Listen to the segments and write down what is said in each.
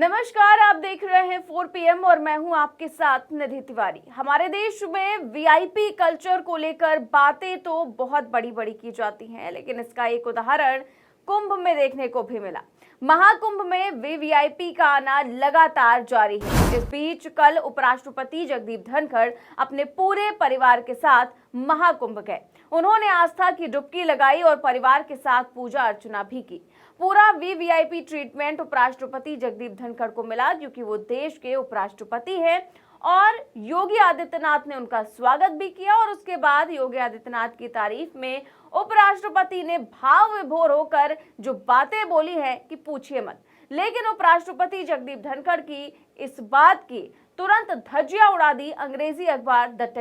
नमस्कार, आप देख रहे हैं 4 PM और मैं हूं आपके साथ निधि तिवारी। हमारे देश में वीआईपी कल्चर को लेकर बातें तो बहुत बड़ी बड़ी की जाती हैं, लेकिन इसका एक उदाहरण कुंभ में देखने को भी मिला। महाकुंभ में वीवीआईपी का आना लगातार जारी है। इस बीच कल उपराष्ट्रपति जगदीप धनखड़ अपने पूरे परिवार के साथ महाकुंभ गए। उन्होंने आस्था की डुबकी लगाई और परिवार के साथ पूजा अर्चना भी की। पूरा वीवीआईपी ट्रीटमेंट उपराष्ट्रपति जगदीप धनखड़ को मिला, क्योंकि वो देश के उपराष्ट्रपति हैं और योगी आदित्यनाथ ने उनका स्वागत भी किया। और उसके बाद योगी आदित्यनाथ की तारीफ में उपराष्ट्रपति ने भाव विभोर होकर जो बातें बोली है कि पूछिए मत। लेकिन उपराष्ट्रपति जगदीप धनखड़ की इस बात की तुरंत धज्जियां उड़ा दी अंग्रेजी अखबार द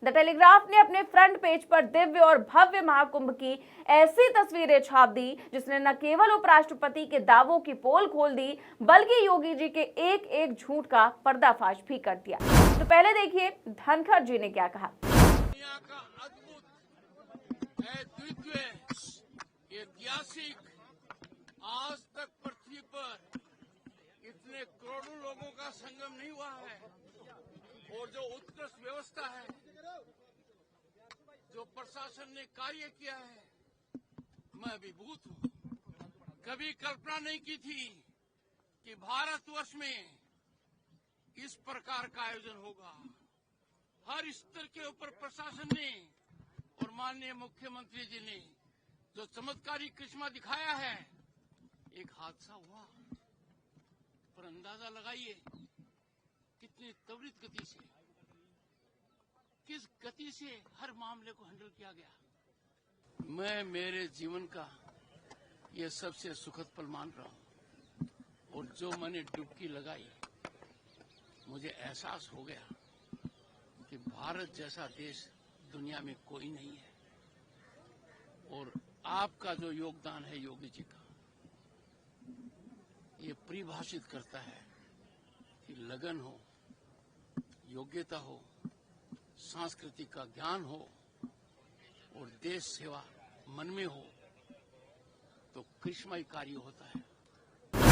टेलीग्राफ ने अपने फ्रंट पेज पर दिव्य और भव्य महाकुंभ की ऐसी तस्वीरें छाप दी जिसने न केवल उपराष्ट्रपति के दावों की पोल खोल दी, बल्कि योगी जी के एक एक झूठ का पर्दाफाश भी कर दिया। तो पहले देखिए धनखड़ जी ने क्या कहा। दुनिया का अद्भुत अद्वितीय ऐतिहासिक, आज तक पृथ्वी पर इतने करोड़ों लोगों का संगम नहीं हुआ है। और जो उत्कृष्ट व्यवस्था है, जो प्रशासन ने कार्य किया है, मैं अभिभूत हूं। कभी कल्पना नहीं की थी कि भारतवर्ष में इस प्रकार का आयोजन होगा। हर स्तर के ऊपर प्रशासन ने और माननीय मुख्यमंत्री जी ने जो चमत्कारी करिश्मा दिखाया है। एक हादसा हुआ, पर अंदाजा लगाइए कितनी त्वरित गति से, किस गति से हर मामले को हैंडल किया गया। मैं मेरे जीवन का ये सबसे सुखद पल मान रहा हूं। और जो मैंने डुबकी लगाई, मुझे एहसास हो गया कि भारत जैसा देश दुनिया में कोई नहीं है। और आपका जो योगदान है योगी जी का, ये परिभाषित करता है कि लगन हो, योग्यता हो, सांस्कृतिक का ज्ञान हो और देश सेवा मन में हो तो करिश्माई कार्य होता है।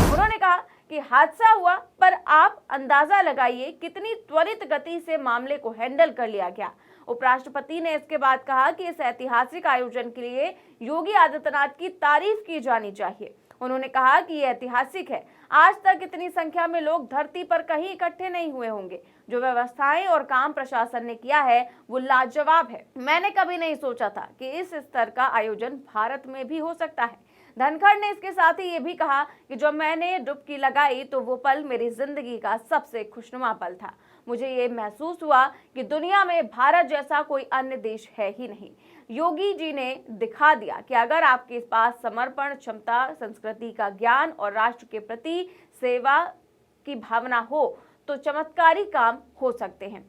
उन्होंने कहा कि हादसा हुआ, पर आप अंदाजा लगाइए कितनी त्वरित गति से मामले को हैंडल कर लिया गया। उपराष्ट्रपति ने इसके बाद कहा कि इस ऐतिहासिक आयोजन के लिए योगी आदित्यनाथ की तारीफ की जानी चाहिए। उन्होंने कहा कि यह ऐतिहासिक है। आज तक इतनी संख्या में लोग धरती पर कहीं इकट्ठे नहीं हुए होंगे। जो व्यवस्थाएं और काम प्रशासन ने किया है वो लाजवाब है। मैंने कभी नहीं सोचा था कि इस स्तर का आयोजन भारत में भी हो सकता है। धनखड़ ने इसके साथ ही ये भी कहा कि जब मैंने डुबकी लगाई तो वो पल मेरी जिंदगी का सबसे खुशनुमा पल था। मुझे ये महसूस हुआ कि दुनिया में भारत जैसा कोई अन्य देश है ही नहीं। योगी जी ने दिखा दिया कि अगर आपके पास समर्पण क्षमता, संस्कृति का ज्ञान और राष्ट्र के प्रति सेवा की भावना हो तो चमत्कारी काम हो सकते हैं।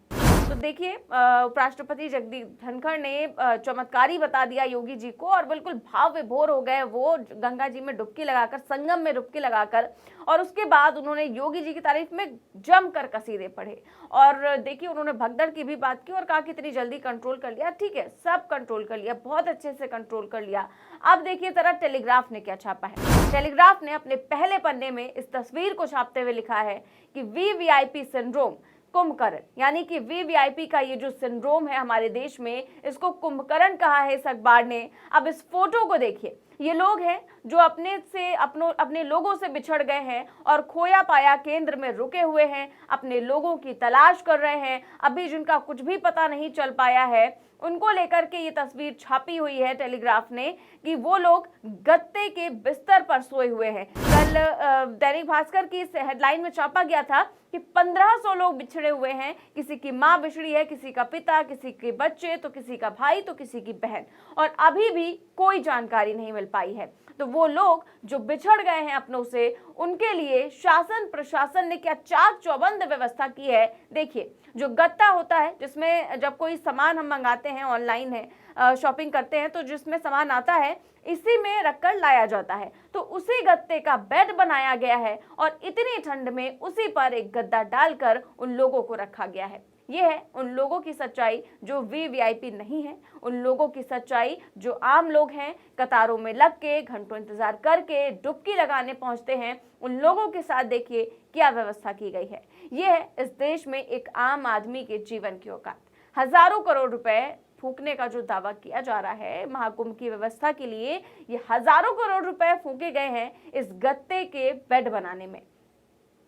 तो देखिए उपराष्ट्रपति जगदीप धनखड़ ने चमत्कारी बता दिया योगी जी को और बिल्कुल भाव विभोर हो गए वो गंगा जी में डुबकी लगाकर, संगम में डुबकी लगाकर। और उसके बाद उन्होंने योगी जी की तारीफ में जमकर कसीदे पढ़े। और देखिए उन्होंने भगदड़ की भी बात की और कहा कि इतनी जल्दी कंट्रोल कर लिया। ठीक है, सब कंट्रोल कर लिया, बहुत अच्छे से कंट्रोल कर लिया। अब देखिए जरा टेलीग्राफ ने क्या छापा है। टेलीग्राफ ने अपने पहले पन्ने में इस तस्वीर को छापते हुए लिखा है कि वीवीआईपी सिंड्रोम कुंभकर्ण, यानी कि वीवीआईपी का ये जो सिंड्रोम है हमारे देश में, इसको कुंभकर्ण कहा है इस अखबार ने। अब इस फोटो को देखिए, ये लोग हैं जो अपने लोगों से बिछड़ गए हैं और खोया पाया केंद्र में रुके हुए हैं, अपने लोगों की तलाश कर रहे हैं। अभी जिनका कुछ भी पता नहीं चल पाया है, उनको लेकर के ये तस्वीर छापी हुई है टेलीग्राफ ने कि वो लोग गत्ते के बिस्तर पर सोए हुए हैं। कल दैनिक भास्कर की इस हेडलाइन में छापा गया था कि 1500 लोग बिछड़े हुए हैं। किसी की माँ बिछड़ी है, किसी का पिता, किसी के बच्चे, तो किसी का भाई, तो किसी की बहन, और अभी भी कोई जानकारी नहीं मिल पाई है। तो वो लोग जो बिछड़ गए हैं अपनों से, उनके लिए शासन प्रशासन ने क्या चाक चौबंद व्यवस्था की है। देखिए जो गत्ता होता है, जिसमें जब कोई सामान हम मंगाते हैं, ऑनलाइन है शॉपिंग करते हैं, तो जिसमें सामान आता है इसी में रखकर लाया जाता है। तो उसी गत्ते का बेड बनाया गया है और इतनी ठंड में उसी पर एक गद्दा डालकर उन लोगों को रखा गया है। ये है उन लोगों की सच्चाई जो वीवीआईपी नहीं है, उन लोगों की सच्चाई जो आम लोग हैं, कतारों में लग के घंटों इंतजार करके डुबकी लगाने पहुंचते हैं। उन लोगों के साथ देखिए क्या व्यवस्था की गई है। ये है इस देश में एक आम आदमी के जीवन की औकात। हजारों करोड़ रुपए फूकने का जो दावा किया जा रहा है महाकुंभ की व्यवस्था के लिए, ये हजारों करोड़ रुपए फूके गए हैं इस गत्ते के बेड बनाने में।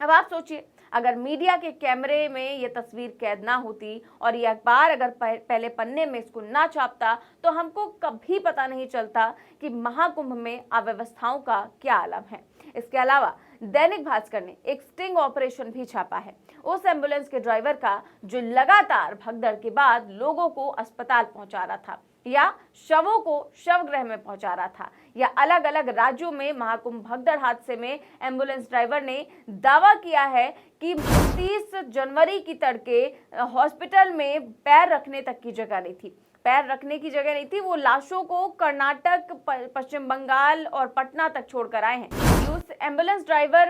अब आप सोचिए, अगर मीडिया के कैमरे में ये तस्वीर कैद ना होती और ये अखबार अगर पहले पन्ने में इसको ना छापता तो हमको कभी पता नहीं चलता कि महाकुंभ में अव्यवस्थाओं का क्या आलम है। इसके अलावा दैनिक भास्कर ने एक स्टिंग ऑपरेशन भी छापा है उस एम्बुलेंस के ड्राइवर का जो लगातार भगदड़ के बाद लोगों को अस्पताल पहुंचा रहा था या शवों को शवगृह में पहुंचा रहा था, या अलग अलग राज्यों में महाकुंभ भगदड़ हादसे में एम्बुलेंस ड्राइवर ने दावा किया है कि 30 जनवरी की तड़के हॉस्पिटल में पैर रखने तक की जगह नहीं थी। पैर रखने की जगह नहीं थी, वो लाशों को कर्नाटक, पश्चिम बंगाल और पटना तक छोड़कर आए हैं। उस एम्बुलेंस ड्राइवर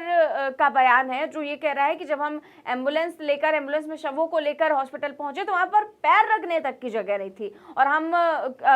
का बयान है जो ये कह रहा है कि जब हम एम्बुलेंस में शवों को लेकर हॉस्पिटल पहुंचे तो वहां पर पैर रखने तक की जगह नहीं थी और हम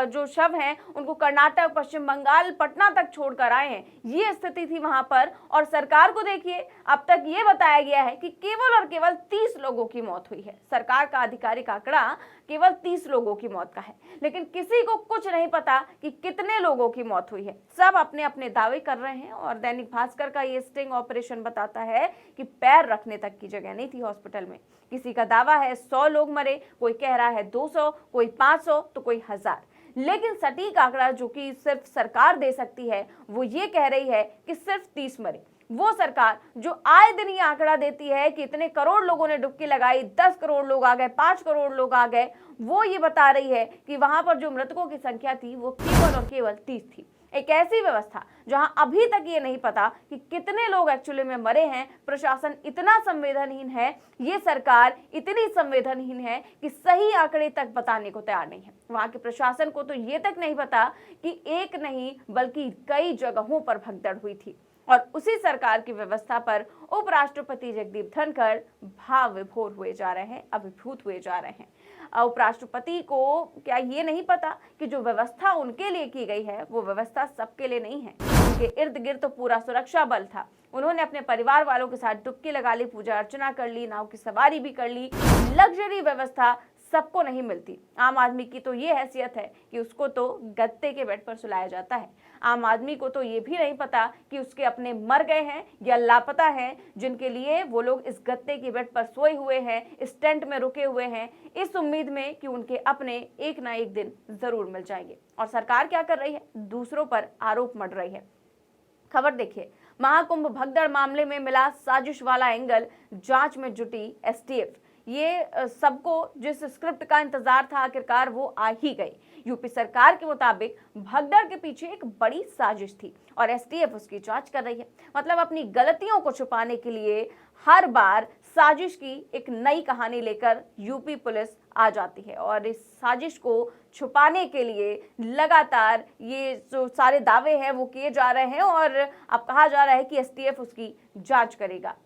जो शव हैं उनको कर्नाटक, पश्चिम बंगाल, पटना तक छोड़कर आए हैं। ये स्थिति थी वहां पर। और सरकार को देखिए, अब तक ये बताया गया है कि केवल और केवल 30 लोगों की मौत हुई है। सरकार का आधिकारिक आंकड़ा केवल 30 लोगों की मौत का है, लेकिन किसी को कुछ नहीं पता कि कितने लोगों की मौत हुई है। सब अपने अपने दावे कर रहे हैं और दैनिक भास्कर का ये स्टिंग ऑपरेशन बताता है कि पैर रखने तक की जगह नहीं थी हॉस्पिटल में। किसी का दावा है 100 लोग मरे, कोई कह रहा है 200, कोई 500 तो कोई 1000। लेकिन सटीक आंकड़ा जो कि सिर्फ सरकार दे सकती है वो ये कह रही है कि सिर्फ 30 मरे। वो सरकार जो आए दिन ये आंकड़ा देती है कि इतने करोड़ लोगों ने डुबकी लगाई, 10 करोड़ लोग आ गए, 5 करोड़ लोग आ गए, वो ये बता रही है कि वहां पर जो मृतकों की संख्या थी वो केवल और केवल 30 थी। एक ऐसी व्यवस्था जहां अभी तक ये नहीं पता कि कितने लोग एक्चुअली में मरे हैं। प्रशासन इतना संवेदनहीन है, ये सरकार इतनी संवेदनहीन है कि सही आंकड़े तक बताने को तैयार नहीं है। वहां के प्रशासन को तो ये तक नहीं पता कि एक नहीं बल्कि कई जगहों पर भगदड़ हुई थी। और उसी सरकार की व्यवस्था पर उपराष्ट्रपति जगदीप धनखड़ भाव विभोर हुए जा रहे हैं, अभिभूत हुए जा रहे हैं। उपराष्ट्रपति को क्या ये नहीं पता कि जो व्यवस्था उनके लिए की गई है वो व्यवस्था सबके लिए नहीं है। उनके इर्द गिर्द तो पूरा सुरक्षा बल था। उन्होंने अपने परिवार वालों के साथ डुबकी लगा ली, पूजा अर्चना कर ली, नाव की सवारी भी कर ली। लग्जरी व्यवस्था सबको नहीं मिलती। आम आदमी की तो ये हैसियत है कि उसको तो गत्ते के बेड पर सुलाया जाता है। आम आदमी को तो ये भी नहीं पता कि उसके अपने मर गए हैं या लापता हैं, जिनके लिए वो लोग इस गत्ते के बेड पर सोए हुए हैं, इस टेंट में रुके हुए हैं, इस उम्मीद में कि उनके अपने एक ना एक दिन जरूर मिल जाएंगे। और सरकार क्या कर रही है? दूसरों पर आरोप मढ़ रही है। खबर देखिए, महाकुंभ भगदड़ मामले में मिला साजिश वाला एंगल, जांच में जुटी एसटीएफ। ये सबको जिस स्क्रिप्ट का इंतजार था आखिरकार वो आ ही गई। यूपी सरकार के मुताबिक भगदड़ के पीछे एक बड़ी साजिश थी और एसटीएफ उसकी जांच कर रही है। मतलब अपनी गलतियों को छुपाने के लिए हर बार साजिश की एक नई कहानी लेकर यूपी पुलिस आ जाती है और इस साजिश को छुपाने के लिए लगातार ये जो सारे दावे हैं वो किए जा रहे हैं और अब कहा जा रहा है कि एसटीएफ उसकी जांच करेगा।